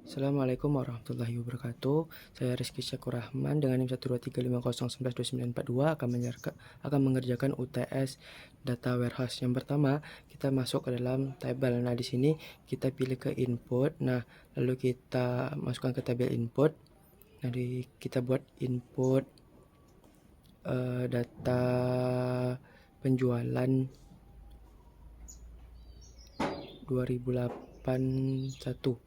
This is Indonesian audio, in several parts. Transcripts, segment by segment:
Assalamualaikum warahmatullahi wabarakatuh. Saya Rizky Syakur Rahman dengan NIM 12350112942 akan mengerjakan UTS Data Warehouse. Yang pertama, kita masuk ke dalam tabel. Nah, di sini kita pilih ke input. Nah, lalu kita masukkan ke tabel input. Nah, kita buat input data penjualan 2081.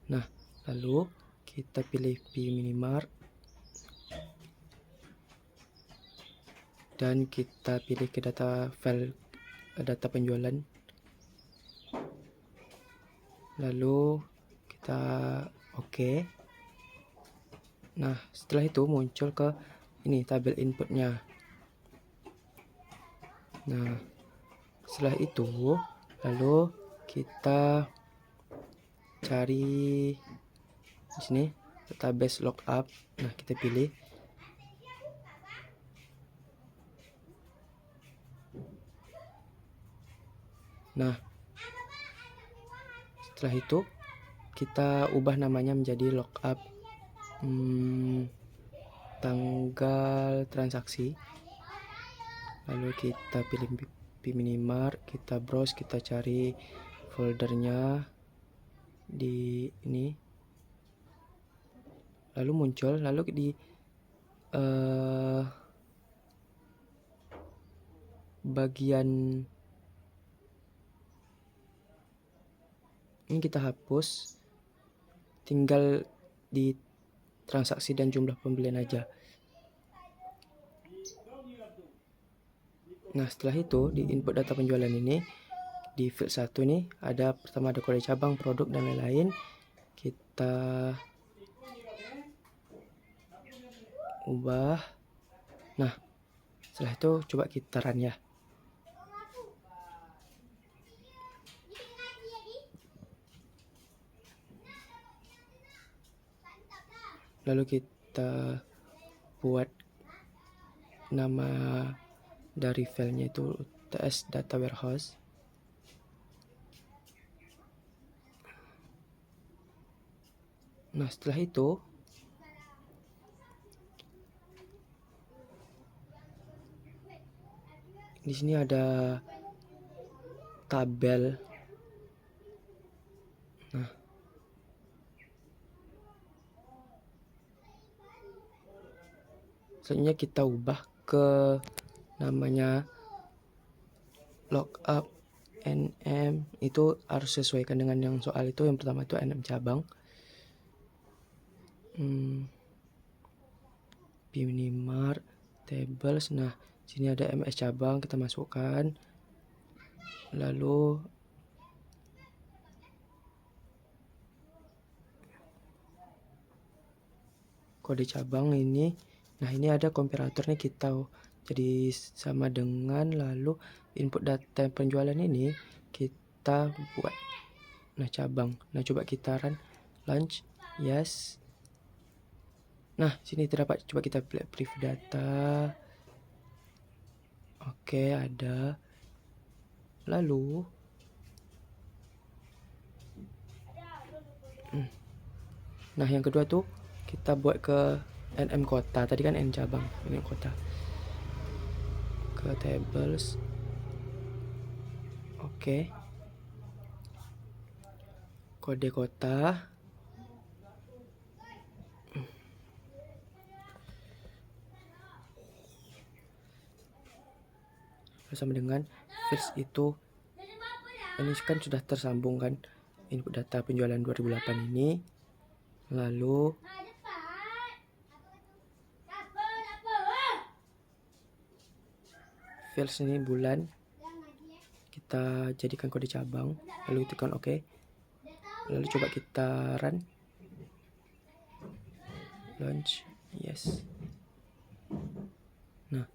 Nah, lalu kita pilih P-Minimart dan kita pilih ke file data penjualan. Lalu kita oke. Nah, setelah itu muncul ke ini tabel inputnya. Nah, setelah itu lalu kita cari di sini database lookup. Nah, kita pilih. Nah, setelah itu kita ubah namanya menjadi lookup tanggal transaksi. Lalu kita pilih P-Minimart, kita browse, kita cari foldernya di ini. Lalu muncul, lalu di bagian ini kita hapus, tinggal di transaksi dan jumlah pembelian aja. Nah, setelah itu di input data penjualan ini, di field 1 ini ada pertama ada kode cabang, produk dan lain-lain. Kita ubah. Nah, setelah itu coba kita run ya. Lalu kita buat nama dari filenya itu UTS Data Warehouse. Nah, setelah itu di sini ada tabel. Nah, selanjutnya kita ubah ke namanya lookup NM. Itu harus sesuaikan dengan yang soal itu. Yang pertama itu NM cabang. P-Minimart tables. Nah, sini ada MS cabang, kita masukkan. Lalu kode cabang ini. Nah, ini ada komparatornya, kita jadi sama dengan, lalu input data penjualan ini kita buat. Nah, cabang. Nah, coba kita run launch. Yes. Nah, sini terdapat, coba kita preview data. Oke, ada. Lalu nah, yang kedua tuh kita buat ke NM kota. Tadi kan N cabang, NM kota. Ke tables. Oke. Kode kota. Sama dengan fields itu. Ini kan sudah tersambung kan input data penjualan 2008 ini. Lalu fields ini bulan, kita jadikan kode cabang, lalu tekan OK. Lalu coba kita run launch. Yes. Nah,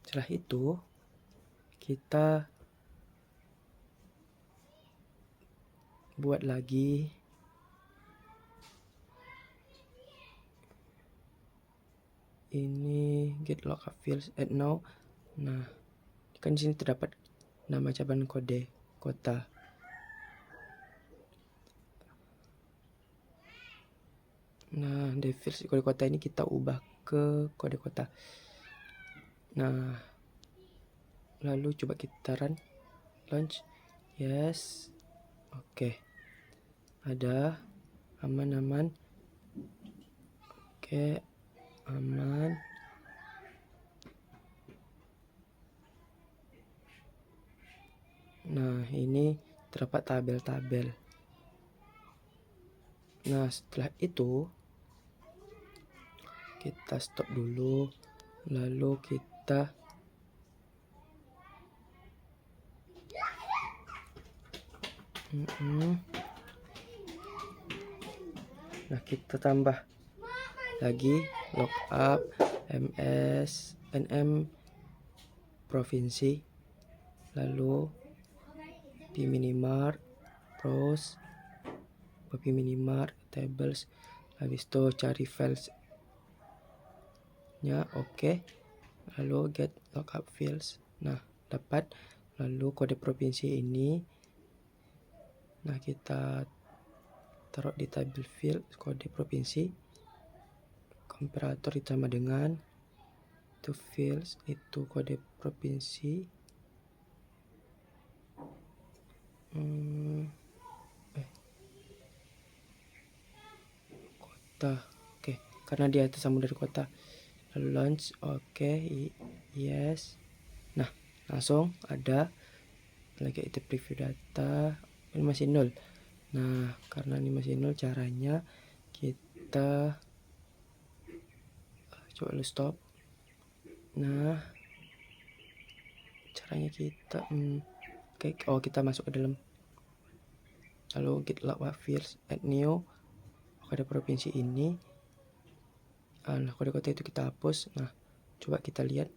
setelah itu kita buat lagi ini get lookup fields add now. Nah, kan di sini terdapat nama cabang kode kota. Nah, default kode kota ini kita ubah ke kode kota. Nah, lalu coba kita run, launch, yes, oke, ada aman, oke, aman. Nah, ini terdapat tabel-tabel. Nah, setelah itu kita stop dulu, lalu kita nah, kita tambah lagi lookup ms nm provinsi, lalu pminimart browse pminimart tables, habis itu cari filesnya, oke. Lalu get lookup fields. Nah, dapat. Lalu kode provinsi ini, nah, kita taruh di tabel field kode provinsi, komparator ditambah dengan itu fields, itu kode provinsi, kota, oke, karena dia tersambung dari kota. Lalu launch, oke, yes. Nah, langsung ada lagi itu preview data, ini masih 0. Nah, karena ini masih 0, caranya kita coba lu stop. Nah, caranya kita kita masuk ke dalam, lalu get lookup fields, add new kode provinsi ini. Nah, kode kota itu kita hapus. Nah, coba kita lihat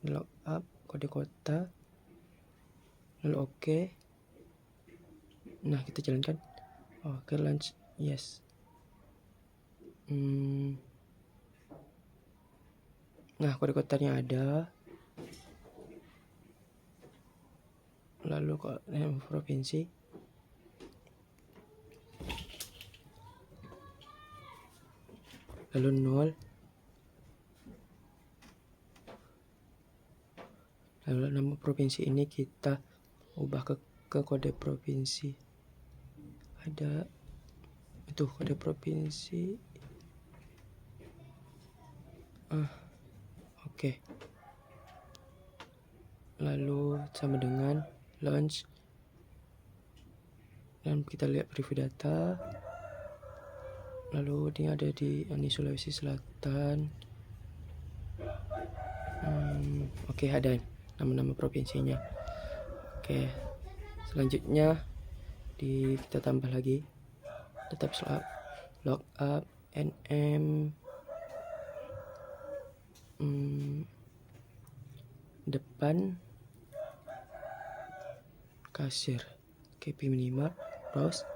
lookup kode kota, lalu oke. Nah, kita jalankan, oke, launch, yes. Nah, kode kotanya ada, lalu kode provinsi, lalu 0, lalu nama provinsi ini kita ubah ke kode provinsi, ada itu kode provinsi, oke. Lalu sama dengan launch, dan kita lihat preview data. Lalu ini ada di Sulawesi Selatan. Oke, ada nama-nama provinsinya. Oke, selanjutnya kita tambah lagi tetap lookup nm depan kasir, pminimart browse,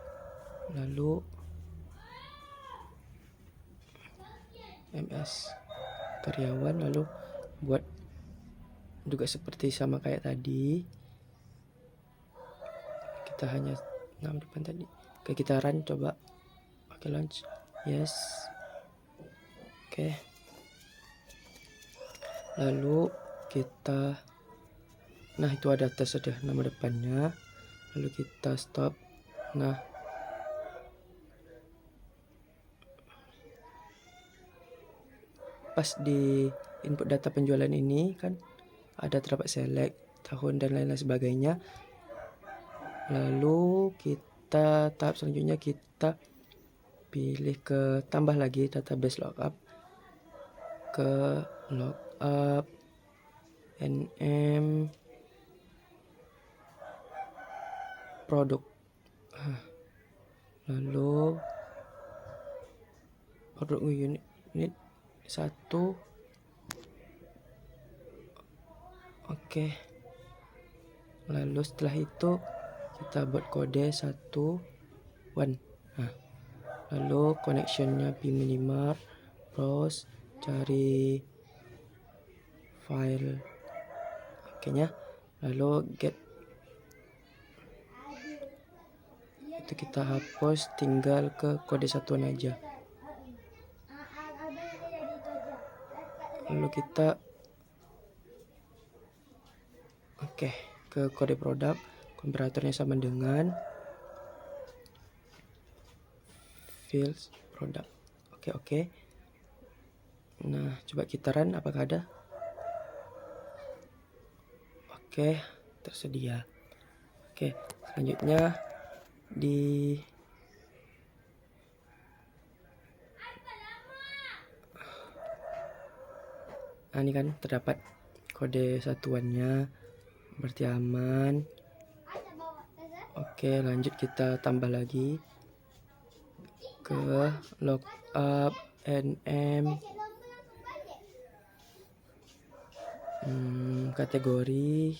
lalu ms karyawan, lalu buat juga seperti sama kayak tadi, kita hanya nama depan tadi. Oke, kita run, coba. Oke, launch, yes, oke. Lalu kita, nah, itu ada tersedia nama depannya, lalu kita stop. Nah, pas di input data penjualan ini kan ada terdapat select, tahun, dan lain-lain sebagainya. Lalu kita tahap selanjutnya kita pilih ke tambah lagi database lookup, ke lookup nm produk, lalu produk unit 1, oke. Lalu setelah itu kita buat kode 1, 1. Nah, lalu connectionnya pminimart browse, cari file, oke nya, lalu get, itu kita hapus, tinggal ke kode satuan aja. lalu kita ke kode produk, komparatornya sama dengan fields produk. Oke. Nah, coba kita run, apakah ada? Oke, tersedia. Oke, selanjutnya ini kan terdapat kode satuannya, berarti aman. Oke, lanjut kita tambah lagi ke lookup nm kategori,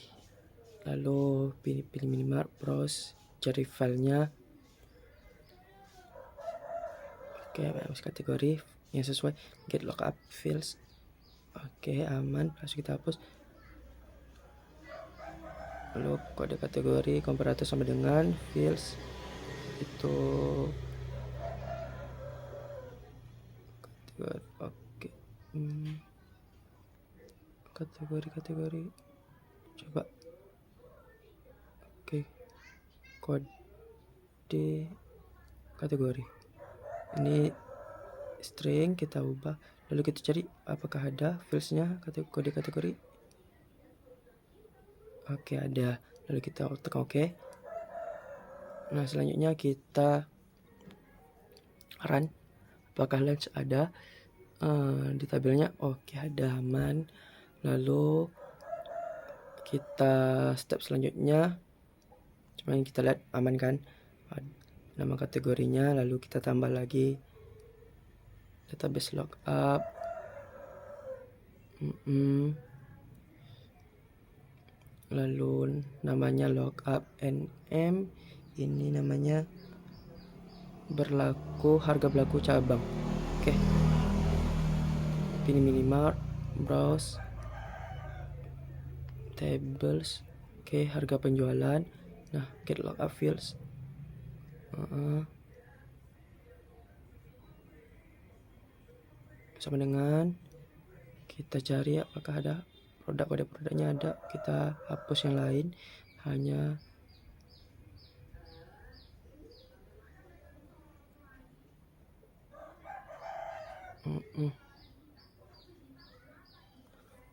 lalu pilih minimal, browse, cari filenya. Oke, masuk kategori yang sesuai, get lookup fields. Oke, aman, langsung kita hapus. Lalu kode kategori komparator sama dengan fields itu kategori coba. Oke, kode kategori ini string, kita ubah, lalu kita cari apakah ada fieldsnya kode kategori. Oke, ada, lalu kita tekan oke. Nah, selanjutnya kita run, apakah launch ada di tabelnya. Oke, ada, aman. Lalu kita step selanjutnya, cuma yang kita lihat aman kan, nama kategorinya, lalu kita tambah lagi database lookup, lalu namanya lookup nm, ini namanya harga berlaku cabang. Oke, pilih minimal, browse tables. Oke, harga penjualan. Nah, get lookup fields. Sama dengan kita cari apakah ada kode produknya ada, kita hapus yang lain, hanya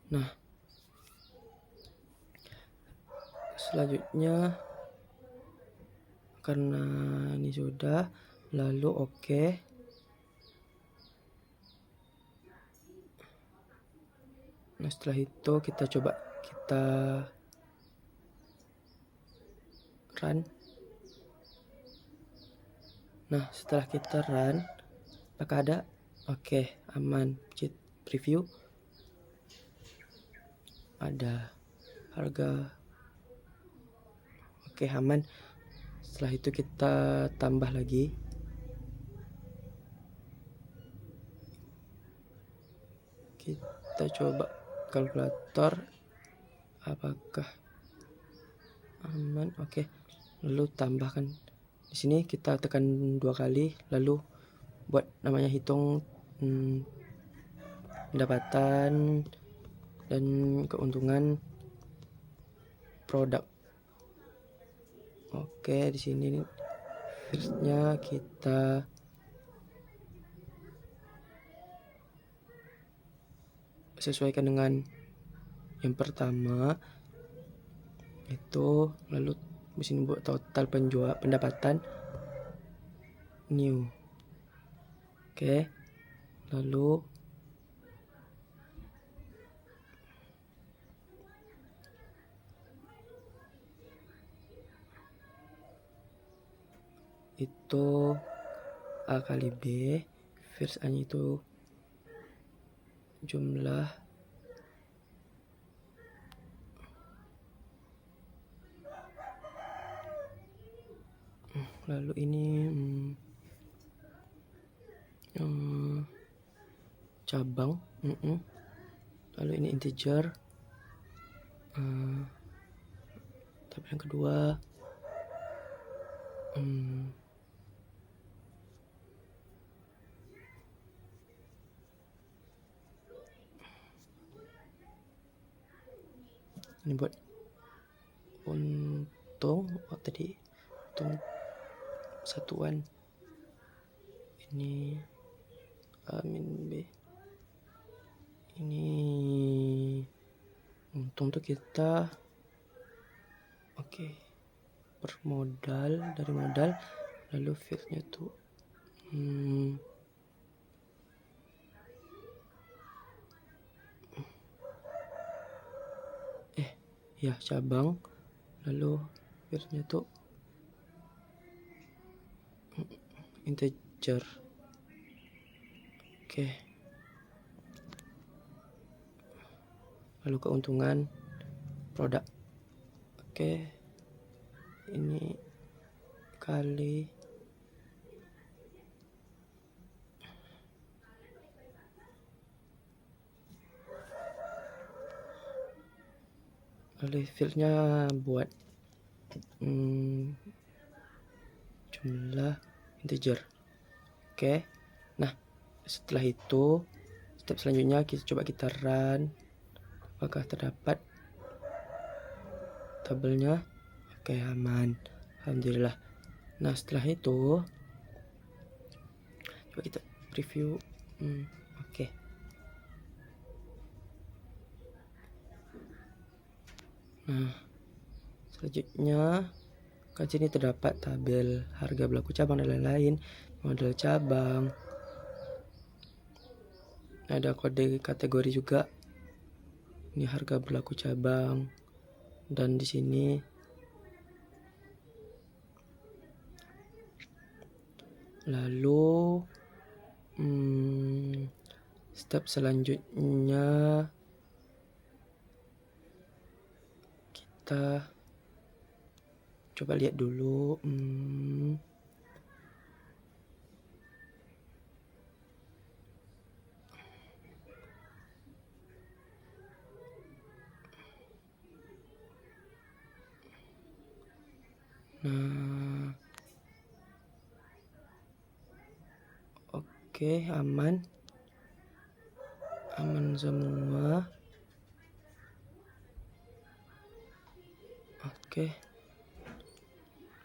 nah, selanjutnya karena ini sudah, lalu oke. Nah, setelah itu kita coba run. Nah, setelah kita run, apakah ada? Oke, aman. Cheat preview, ada harga. Oke, aman. Setelah itu kita tambah lagi. Kita coba kalkulator, apakah aman. Oke, lalu tambahkan di sini, kita tekan 2 kali, lalu buat namanya hitung pendapatan dan keuntungan produk. Oke, di sini firstnya kita sesuaikan dengan yang pertama itu, lalu di sini buat total pendapatan new. Oke, lalu itu A kali B, first A nya itu jumlah lalu ini cabang, lalu ini integer, tabel yang kedua Ini buat untung, tadi untung satuan, ini A min B, ini untung tuh kita per modal, dari modal, lalu fieldnya tuh ya cabang, lalu fieldnya tuh integer. Lalu keuntungan produk. Ini kali lalu fieldnya buat jumlah integer. Nah setelah itu step selanjutnya kita run, apakah terdapat tabelnya. Aman, alhamdulillah. Nah setelah itu coba kita preview. Nah selanjutnya kan sini terdapat tabel harga berlaku cabang dan lain-lain, model cabang, ada kode kategori juga. Ini harga berlaku cabang, dan di sini lalu step selanjutnya kita coba lihat dulu. Nah aman semua.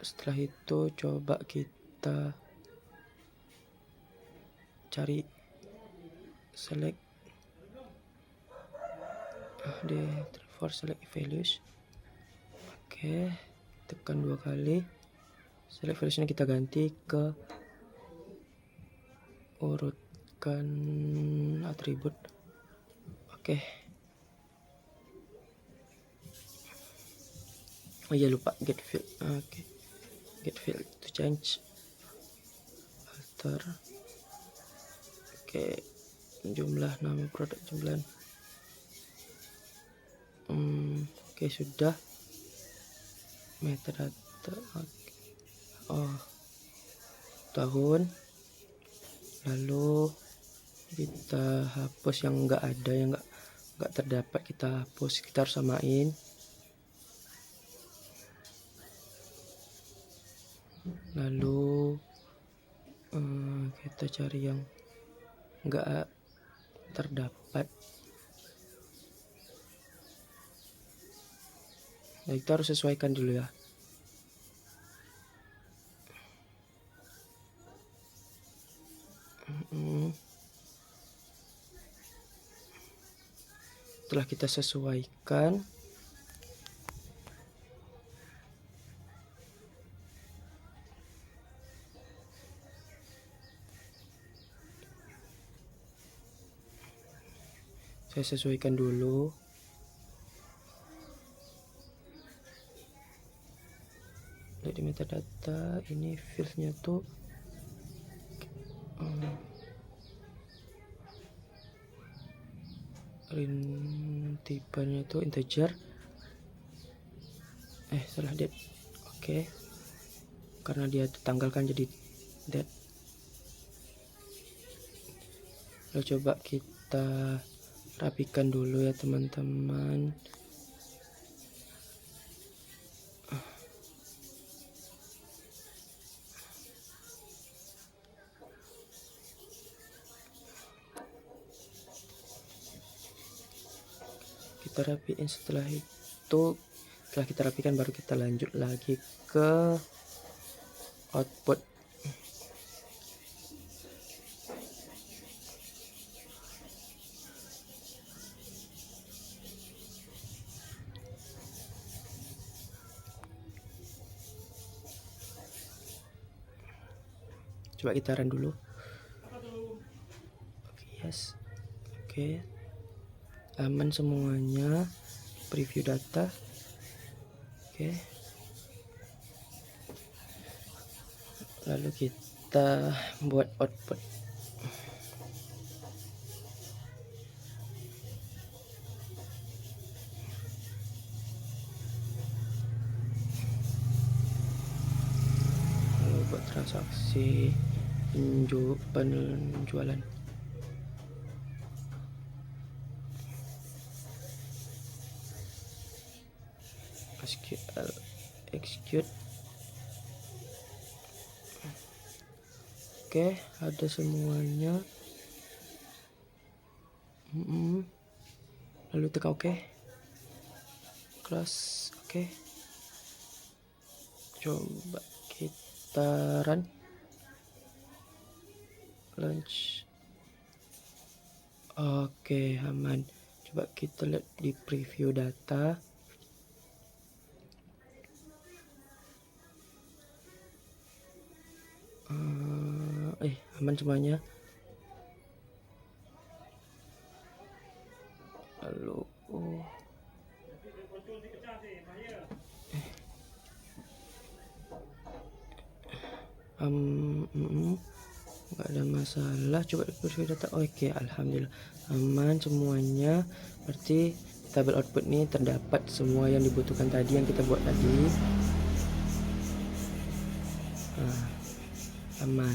Setelah itu coba kita cari select for select values. Tekan 2 kali, select valuesnya kita ganti ke urutkan atribut. Oh iya, lupa get field. Get field to change alter. Jumlah nama produk jumlah. Sudah. Metadata. Tahun. Lalu kita hapus yang enggak ada, yang enggak terdapat kita hapus. Kita harus samain. Lalu kita cari yang enggak terdapat. Nah, kita harus sesuaikan dulu ya. Setelah kita sesuaikan, saya sesuaikan dulu. Lihat di metadata, ini fieldnya tuh tipenya itu integer. Salah date. Karena dia ditanggalkan jadi date. Lalu coba kita rapikan dulu ya teman-teman. Kita rapiin, setelah itu itu setelah kita rapikan baru kita lanjut lagi ke output. Coba kita run dulu. Yes. Oke. Aman semuanya. Preview data. Oke. Lalu kita buat output. Lalu buat transaksi penjualan. SQL execute. Oke, ada semuanya. Lalu tekan OK. Close. Oke. Coba kita run. Launch. Oke, aman. Coba kita lihat di preview data. Aman semuanya. Lalu nggak ada masalah. Coba preview data. Oke, alhamdulillah aman semuanya. Berarti tabel output ini terdapat semua yang dibutuhkan tadi yang kita buat tadi. Aman.